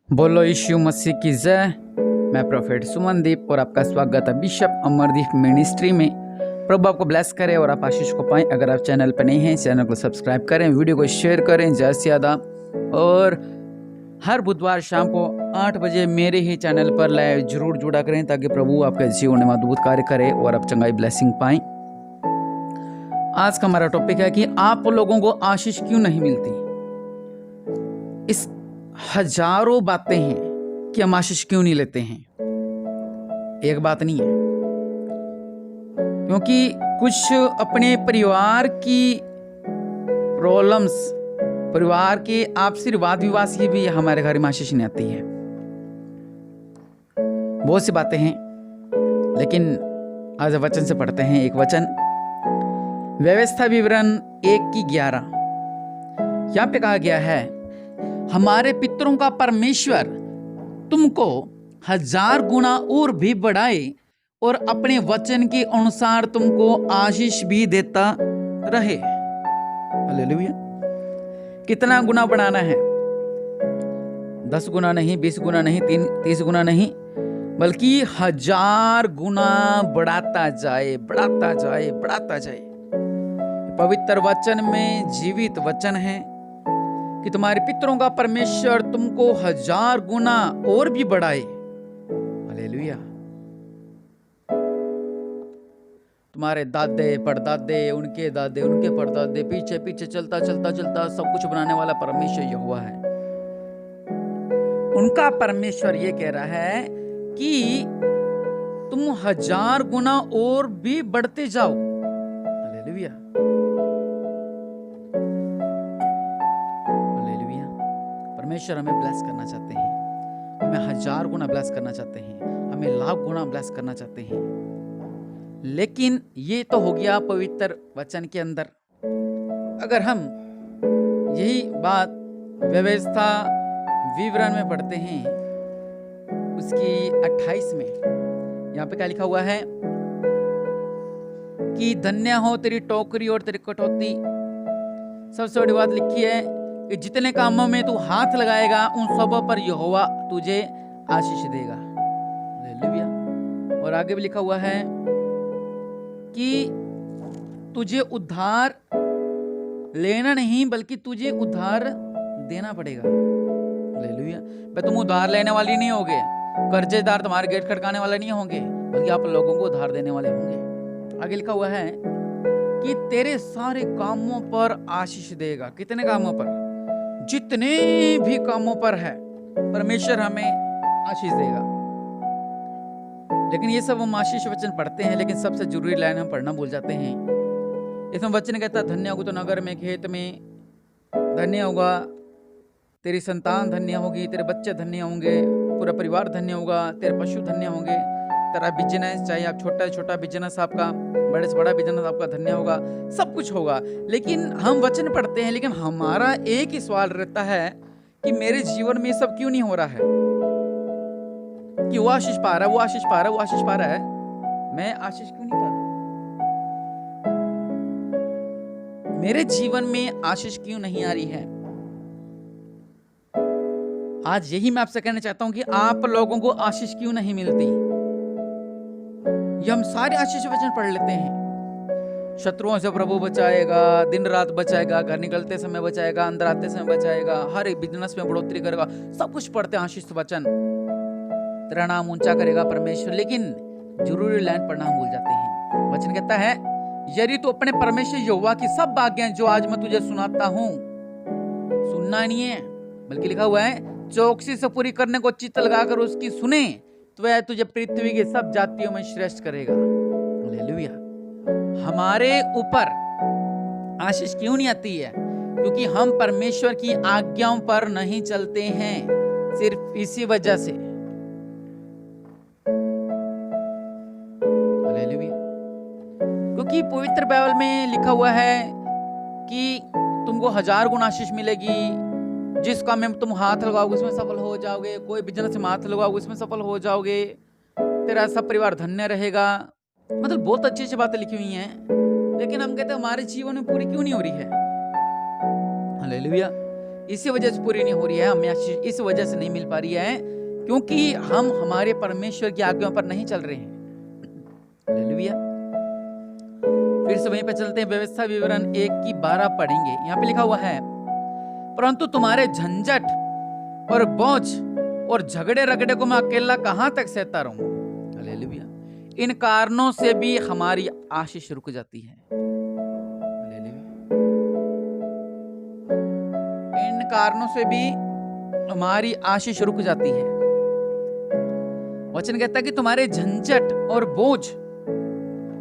बोलो यीशु मसीह की जय। मैं प्रोफेट सुमनदीप और आपका स्वागत है बिशप अमरदीप मिनिस्ट्री में। प्रभु आपको ब्लेस करे और आप आशीष को पाएं। अगर आप चैनल पर नहीं हैं, चैनल को सब्सक्राइब करें, वीडियो को शेयर करें ज़्यादा से ज़्यादा। और हर बुधवार शाम को 8 बजे मेरे ही चैनल पर लाइव जरूर जुड़ा करें, ताकि प्रभु आपके जीवन में अद्भुत कार्य करे और आप चंगाई ब्लेसिंग पाएं। आज का हमारा टॉपिक है कि आप लोगों को आशीष क्यों नहीं मिलती। इस हजारों बातें हैं कि हम आशीष क्यों नहीं लेते हैं, एक बात नहीं है। क्योंकि कुछ अपने परिवार की प्रॉब्लम्स, परिवार के आपसी वाद विवाद से भी हमारे घर में आशीष नहीं आती है। बहुत सी बातें हैं, लेकिन आज वचन से पढ़ते हैं एक वचन, व्यवस्था विवरण 1:11। यहाँ पे कहा गया है, हमारे पितरों का परमेश्वर तुमको 1000 गुना और भी बढ़ाए और अपने वचन के अनुसार तुमको आशीष भी देता रहे। हालेलुया। कितना गुना बढ़ाना है? 10 गुना नहीं, 20 गुना नहीं, 30 गुना नहीं, बल्कि 1000 गुना बढ़ाता जाए, बढ़ाता जाए, बढ़ाता जाए। पवित्र वचन में जीवित वचन है कि तुम्हारे पितरों का परमेश्वर तुमको 1000 गुना और भी बढ़ाए। हालेलुया। तुम्हारे दादे परदादे, उनके दादे, उनके परदादे, पीछे पीछे चलता चलता चलता सब कुछ बनाने वाला परमेश्वर यहोवा है। उनका परमेश्वर ये कह रहा है कि तुम 1000 गुना और भी बढ़ते जाओ। हालेलुया। परमेश्वर हमें ब्लेस करना चाहते हैं, हमें 1000 गुना ब्लेस करना चाहते हैं, हमें लाख गुना ब्लेस करना चाहते हैं। लेकिन ये तो हो गया पवित्र वचन के अंदर। अगर हम यही बात व्यवस्था विवरण में पढ़ते हैं, उसकी 28 में यहाँ पे क्या लिखा हुआ है कि धन्य हो तेरी टोकरी और तेरी कटौती। सबसे बड़ी बात लिखी है कि जितने कामों में तू हाथ लगाएगा उन सबों पर यहोवा तुझे आशीष देगा। हालेलुया। और आगे भी लिखा हुआ है कि तुझे उद्धार लेना नहीं, बल्कि तुझे उद्धार देना पड़ेगा। हालेलुया। भाई तुम उद्धार लेने वाली नहीं होगे, कर्जेदार तुम्हारे गेट खटकाने वाले नहीं होंगे, बल्कि आप लोगों को उद्धार देने वाले होंगे। आगे लिखा हुआ है कि तेरे सारे कामों पर आशीष देगा। कितने कामों पर? जितने भी कामों पर है परमेश्वर हमें आशीष देगा। लेकिन ये सब हम आशीष वचन पढ़ते हैं, लेकिन सबसे जरूरी लाइन हम पढ़ना भूल जाते हैं। इसमें वचन कहता है, धन्य होगा तो नगर में, खेत में, धन्य होगा तेरी संतान, धन्य होगी तेरे बच्चे, धन्य होंगे पूरा परिवार, धन्य होगा तेरे पशु, धन्य होंगे तेरा बिजनेस, चाहे आप छोटा छोटा बिजनेस आपका, बड़े से बड़ा बिजनेस आपका, धन्य होगा, सब कुछ होगा। लेकिन हम वचन पढ़ते हैं, लेकिन हमारा एक ही सवाल रहता है कि मेरे जीवन में सब क्यों नहीं हो रहा है? कि वो आशीष पा रहा है, वो आशीष पा रहा है, वो आशीष पा रहा है, मैं आशीष क्यों नहीं पा रहा? मेरे जीवन में आशीष क्यों नहीं आ रही है? आज यही मैं आपसे कहना चाहता हूं कि आप लोगों को आशीष क्यों नहीं मिलती। ये हम सारे आशीष वचन पढ़ लेते हैं, शत्रुओं से प्रभु बचाएगा, दिन रात बचाएगा, घर निकलते समय बचाएगा, अंदर आते समय बचाएगा, हर एक बिजनेस में बढ़ोतरी करेगा, सब कुछ पढ़ते हैं आशीष वचन। तेरा नाम ऊंचा करेगा परमेश्वर, लेकिन जरूरी लाइन पढ़ना हम भूल जाते हैं। वचन कहता है, यदि तू अपने परमेश्वर यहोवा की सब आज्ञाएं जो आज मैं तुझे सुनाता हूं, सुनना नहीं है, बल्कि लिखा हुआ है चौकसी से पूरी करने को चित्त लगाकर उसकी सुने, तो वह तुझे पृथ्वी के सब जातियों में श्रेष्ठ करेगा। हालेलुया। हमारे ऊपर आशीष क्यों नहीं आती है? क्योंकि हम परमेश्वर की आज्ञाओं पर नहीं चलते हैं, सिर्फ इसी वजह से। हालेलुया। क्योंकि पवित्र बाइबल में लिखा हुआ है कि तुमको 1000 गुना आशीष मिलेगी, जिस काम में तुम हाथ लगाओगे उसमें सफल हो जाओगे, कोई बिजनेस में हाथ लगाओगे उसमें सफल हो जाओगे, तेरा सब परिवार धन्य रहेगा। मतलब बहुत अच्छी अच्छी बातें लिखी हुई हैं, लेकिन हम कहते हैं हमारे जीवन में पूरी क्यों नहीं हो रही है। हालेलुया। इसी वजह से पूरी नहीं हो रही है, हमें आशीष इस वजह से नहीं मिल पा रही है क्योंकि हम हमारे परमेश्वर की आज्ञाओं पर नहीं चल रहे हैं। हालेलुया। फिर से वहीं पे चलते हैं, व्यवस्था विवरण 1:12 पढ़ेंगे। यहाँ पे लिखा हुआ है, परंतु तुम्हारे झंझट और बोझ और झगड़े रगड़े को मैं अकेला कहां तक सहता रहूं। हालेलुया। इन कारणों से भी हमारी आशीष रुक जाती है। हालेलुया। इन कारणों से भी हमारी आशीष रुक जाती है। वचन कहता है कि तुम्हारे झंझट और बोझ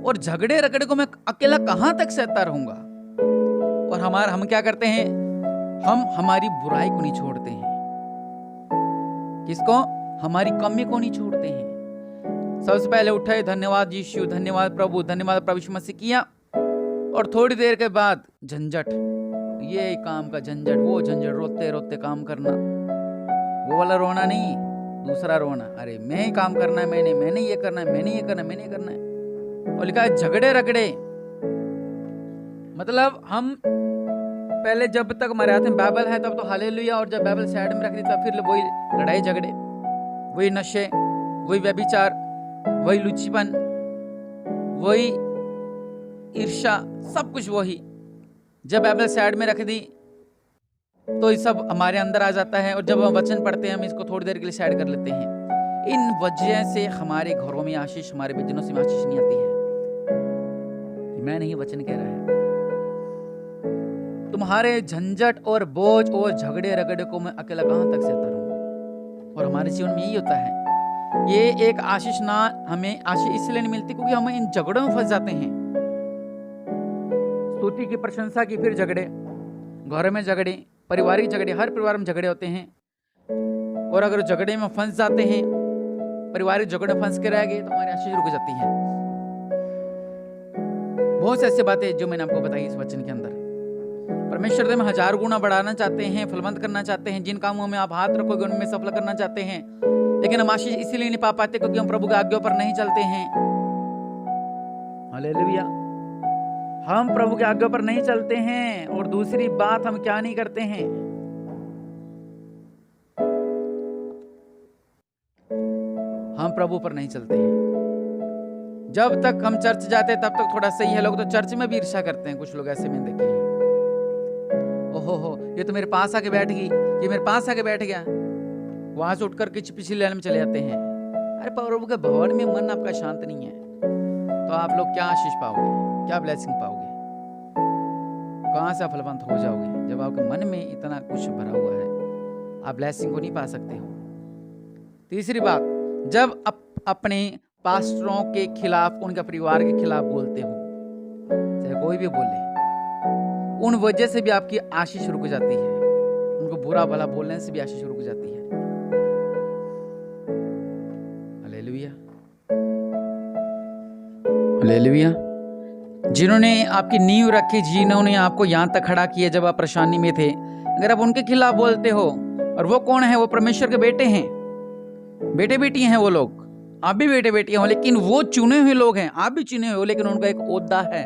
और झगड़े रगड़े को मैं अकेला कहां तक सहता रहूंगा। और हम क्या करते हैं, हम हमारी बुराई को नहीं छोड़ते हैं। किसको? हमारी कमी को नहीं छोड़ते हैं। सबसे पहले उठे, धन्यवाद यीशु, धन्यवाद प्रभु, धन्यवाद प्रभु यीशु मसीह किया, और थोड़ी देर के बाद झंझट, ये काम का झंझट, वो झंझट, रोते रोते काम करना, वो वाला रोना नहीं, दूसरा रोना, अरे मैं ही काम करना है, मैंने ये करना है, मैंने ये करना है। और लिखा है झगड़े रगड़े, मतलब हम पहले जब तक हमारे हाथ में बाइबल है तब तो हालेलुया, और जब बाइबल साइड में रख दी तब फिर वही लड़ाई झगड़े, वही नशे, वही व्यभिचार, वही लुच्चीपन, वही ईर्ष्या, सब कुछ वही। जब बाइबल साइड में रख दी तो ये सब हमारे अंदर आ जाता है, और जब हम वचन पढ़ते हैं हम इसको थोड़ी देर के लिए साइड कर लेते हैं। इन वजह से हमारे घरों में आशीष, हमारे बिजनेस में आशीष नहीं आती है। मैं नहीं, वचन कह रहा है, तुम्हारे झंझट और बोझ और झगड़े रगड़े को मैं अकेला कहां तक सहता रहूं। और हमारे जीवन में यही होता है, ये एक आशीष ना, हमें आशीष इसलिए नहीं मिलती क्योंकि हम इन झगड़ों में फंस जाते हैं। स्तुति की, प्रशंसा की, फिर झगड़े, घर में झगड़े, पारिवारिक झगड़े, हर परिवार में झगड़े होते हैं। और अगर झगड़े में फंस जाते हैं, पारिवारिक झगड़े में फंस के रह गए तो हमारी आशीष रुक जाती है। बहुत से ऐसी बातें जो मैंने आपको बताई इस वचन के अंदर, परमेश्वर में 1000 गुना बढ़ाना चाहते हैं, फलवंत करना चाहते हैं, जिन कामों में आप हाथ रखोगे उनमें सफल करना चाहते हैं, लेकिन हम आशीष इसीलिए नहीं पा पाते क्योंकि हम प्रभु के आज्ञा पर नहीं चलते हैं। हालेलुया। हम प्रभु के आज्ञा पर नहीं चलते हैं, और दूसरी बात, हम क्या नहीं करते हैं, हम प्रभु पर नहीं चलते हैं। जब तक हम चर्च जाते हैं तब तक थोड़ा सही है, लोग तो चर्च में भी ईर्ष्या करते हैं, कुछ लोग ऐसे मैंने देखे हैं, ओहो ये तो मेरे पास आके बैठ गई, ये मेरे पास आके बैठ गया, वहां से उठकर के पिछली लाइन में चले जाते हैं। अरे प्रभु के भवन में मन आपका शांत नहीं है तो आप लोग क्या आशीष पाओगे, क्या ब्लेसिंग पाओगे, कहां से फलवंत हो जाओगे जब आपके मन में इतना कुछ भरा हुआ है, आप ब्लेसिंग को नहीं पा सकते हो। तीसरी बात, जब अपने पास्टरों के खिलाफ, उनके परिवार के खिलाफ बोलते हो, चाहे कोई भी बोले, उन वजह से भी आपकी आशीष रुक जाती है, उनको बुरा भला बोलने से भी आशीष रुक जाती है। Hallelujah, hallelujah. जिन्होंने आपकी नींव रखी, जिन्होंने आपको यहां तक खड़ा किया जब आप परेशानी में थे, अगर आप उनके खिलाफ बोलते हो, और वो कौन है, वो परमेश्वर के बेटे हैं, बेटे बेटी हैं वो लोग, आप भी बेटे बेटी हो, लेकिन वो चुने हुए लोग हैं, आप भी चुने हुए हो, लेकिन उनका एक ओहदा है,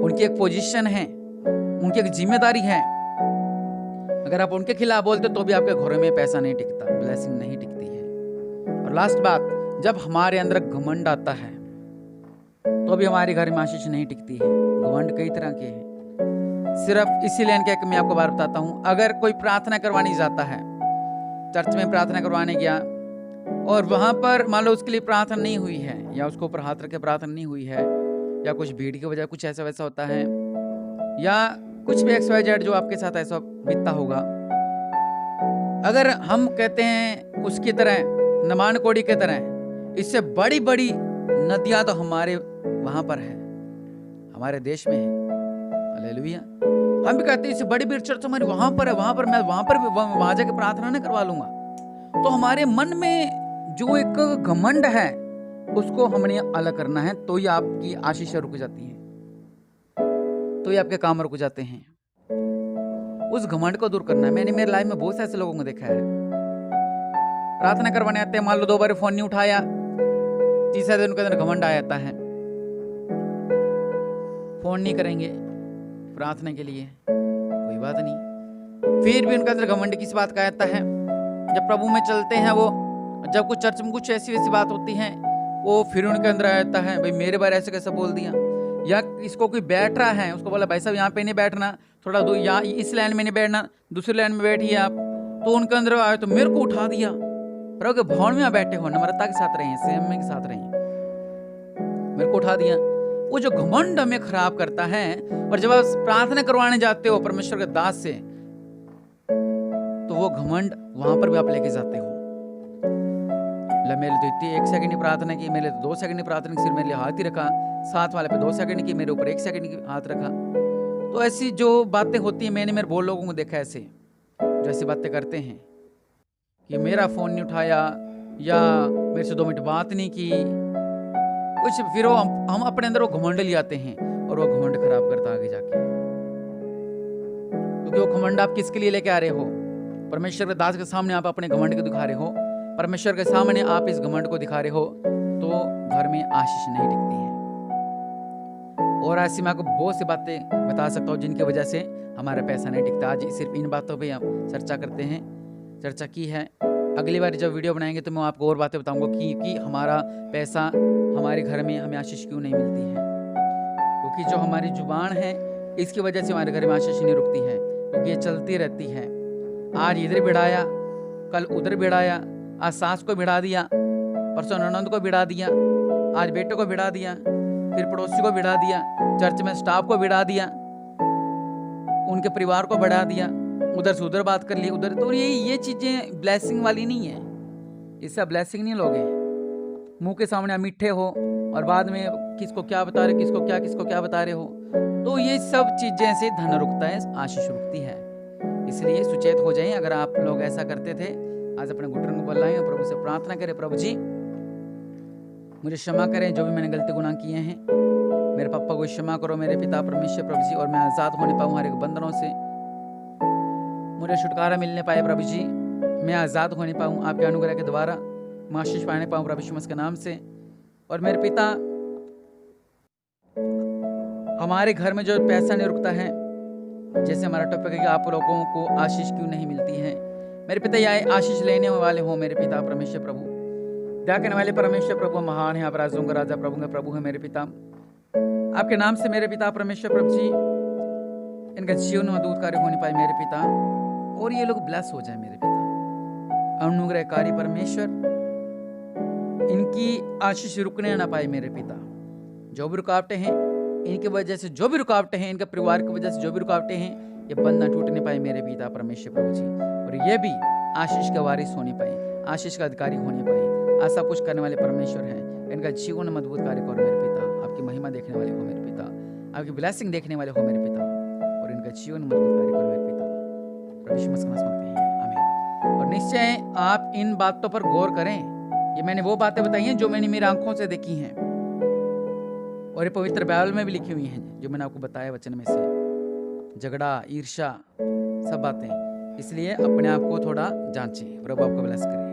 उनकी एक पोजीशन है, उनकी एक जिम्मेदारी है। अगर आप उनके खिलाफ बोलते तो भी आपके घरों में पैसा नहीं टिकता, ब्लेसिंग नहीं टिकती है। और लास्ट बात, जब हमारे अंदर घमंड आता है तो भी हमारे घर में आशीष नहीं टिकती है। घमंड कई तरह के हैं, सिर्फ इसी लाइन के मैं आपको बात बताता हूं। अगर कोई प्रार्थना करवाने जाता है, चर्च में प्रार्थना करवाने गया, और वहां पर मान लो उसके लिए प्रार्थना नहीं हुई है, या उसको ऊपर हाथ रख के प्रार्थना नहीं हुई है, या कुछ भीड़ की वजह कुछ ऐसा वैसा होता है, या कुछ भी XYZ जो आपके साथ ऐसा बीतता होगा, अगर हम कहते हैं उसकी तरह, नमान कोड़ी की तरह, इससे बड़ी बड़ी नदियां तो हमारे वहां पर है, हमारे देश में है। हालेलुया। हम भी कहते हैं इससे बड़ी चर्च हमारी वहां पर है, वहां पर मैं वहां जाके प्रार्थना नहीं करवा लूंगा। तो हमारे मन में जो एक घमंड है उसको हमने अलग करना है, तो ही आपकी आशीष रुक जाती है, तो ही आपके काम रुक जाते हैं। उस घमंड को दूर करना है। मैंने मेरे लाइफ में बहुत से ऐसे लोगों को देखा है, प्रार्थना करवाने आते हैं, मान लो 2 बार फोन नहीं उठाया, तीसरे दिन उनके अंदर घमंड आ जाता है, फोन नहीं करेंगे प्रार्थना के लिए, कोई बात नहीं, फिर भी उनके अंदर घमंड किस बात का आता है? जब प्रभु में चलते हैं वो, जब कुछ चर्च में कुछ ऐसी वैसी बात होती है, वो फिर उनके अंदर आता है, भाई मेरे बारे ऐसे कैसे बोल दिया। या इसको कोई बैठ रहा है, उसको बोला भाई साहब यहाँ पे नहीं बैठना, थोड़ा यहाँ इस लाइन में नहीं बैठना, दूसरी लाइन में बैठिए आप। तो उनके अंदर आए तो मेरे को उठा दिया। प्रभु के भवन में बैठे हो, नम्रता के साथ रहिए, संयम के साथ रहिए, मेरे को उठा दिया। वो जो घमंड हमें खराब करता है, और जब आप प्रार्थना करवाने जाते हो परमेश्वर के दास से, तो वो घमंड वहां पर भी आप लेके जाते हो। मेरे तो इतनी 1 सेकंड की प्रार्थना की, मेरे तो 2 सेकंड की प्रार्थना की, सिर्फ मेरे लिए हाथ ही रखा, साथ वाले पे 2 सेकंड की, मेरे ऊपर 1 सेकंड की हाथ रखा। तो ऐसी जो बातें होती है, मैंने मेरे बहुत लोगों को देखा ऐसे, जो ऐसी बातें करते हैं कि मेरा फोन नहीं उठाया, या मेरे से 2 मिनट बात नहीं की, कुछ। फिर वो हम अपने अंदर वो घमंड ले आते हैं, और वो घमंड खराब करता आगे जाके। क्योंकि वो घमंड आप किसके लिए लेके आ रहे हो? परमेश्वर के दास के सामने आप अपने घमंड को दिखा रहे हो, परमेश्वर के सामने आप इस घमंड को दिखा रहे हो, तो घर में आशीष नहीं टिकती है। और ऐसी मैं आपको बहुत सी बातें बता सकता हूँ जिनकी वजह से हमारा पैसा नहीं टिकता। आज सिर्फ इन बातों पे हम चर्चा करते हैं, चर्चा की है। अगली बार जब वीडियो बनाएंगे तो मैं आपको और बातें बताऊंगा कि हमारा पैसा, हमारे घर में हमें आशीष क्यों नहीं मिलती है। क्योंकि जो हमारी जुबान है, इसकी वजह से हमारे घर में आशीष नहीं रुकती है, क्योंकि ये चलती रहती है। आज इधर भिड़ाया, कल उधर भिड़ाया, आज सास को भिड़ा दिया, परसों ननद को भिड़ा दिया, आज बेटे को भिड़ा दिया, फिर पड़ोसी को भिड़ा दिया, चर्च में स्टाफ को भिड़ा दिया, उनके परिवार को बढ़ा दिया, उधर से उधर बात कर ली, उधर। तो ये चीजें ब्लेसिंग वाली नहीं है, इससे ब्लेसिंग नहीं लोगे। मुंह के सामने मीठे हो और बाद में किसको क्या बता रहे, किसको क्या बता रहे हो। तो ये सब चीजें से धन रुकता है, आशीष रुकती है। इसलिए सुचेत हो जाएं। अगर आप लोग ऐसा करते थे, आज अपने घुटनों को बुलाएं और प्रभु से प्रार्थना करें, प्रभु जी मुझे क्षमा करें, जो भी मैंने गलती गुनाह किए हैं, मेरे पापा को क्षमा करो मेरे पिता परमेश्वर प्रभु जी, और मैं आज़ाद होने पाऊँ हर एक बंधनों से, मुझे छुटकारा मिलने पाए प्रभु जी, मैं आज़ाद होने पाऊँ आपके अनुग्रह के द्वारा, मैं आशीष पाने पाऊँ प्रभु यीशु मसीह के नाम से। और मेरे पिता, हमारे घर में जो पैसा नहीं रुकता है, जैसे हमारा टॉपिक है कि आप लोगों को आशीष क्यों नहीं मिलती है, मेरे पिता यह आशीष लेने वाले हो मेरे पिता परमेश्वर प्रभु, दया करने वाले परमेश्वर प्रभु महान है, आप राजों का राजा प्रभु के प्रभु है मेरे पिता। आपके नाम से मेरे पिता परमेश्वर प्रभु जी, इनका जीवन में अद्भुत कार्य होने पाए मेरे पिता, और ये लोग ब्लेस हो जाए मेरे पिता। अनुग्रहकारी परमेश्वर, इनकी आशीष रुकने ना पाए मेरे पिता। जो भी रुकावटें हैं, इनकी वजह से जो भी रुकावटें हैं, इनके परिवार की वजह से जो भी रुकावटें हैं, ये बंधन टूटने पाए मेरे पिता परमेश्वर प्रभु जी, और ये भी आशीष के वारिस होने पाए, आशीष का अधिकारी होने पाए। ऐसा कुछ करने वाले परमेश्वर हैं, इनका जीवन में अद्भुत कार्य करो मेरे पिता। आपकी महिमा देखने वाले हो मेरे पिता, आपकी ब्लेसिंग देखने वाले हो मेरे पिता, और इनका जीवन में अद्भुत कार्य करो मेरे पिता। प्रभु यीशु मसीह के नाम में आमीन। और निश्चय आप इन बातों पर गौर करें। ये मैंने वो बातें बताई हैं जो मैंने मेरी आंखों से देखी हैं, और ये पवित्र बाइबल में भी लिखी हुई हैं, जो मैंने आपको बताया वचन में से। झगड़ा, ईर्ष्या, सब बातें। इसलिए अपने आप को थोड़ा जांचें। प्रभु आपको ब्लेस करे।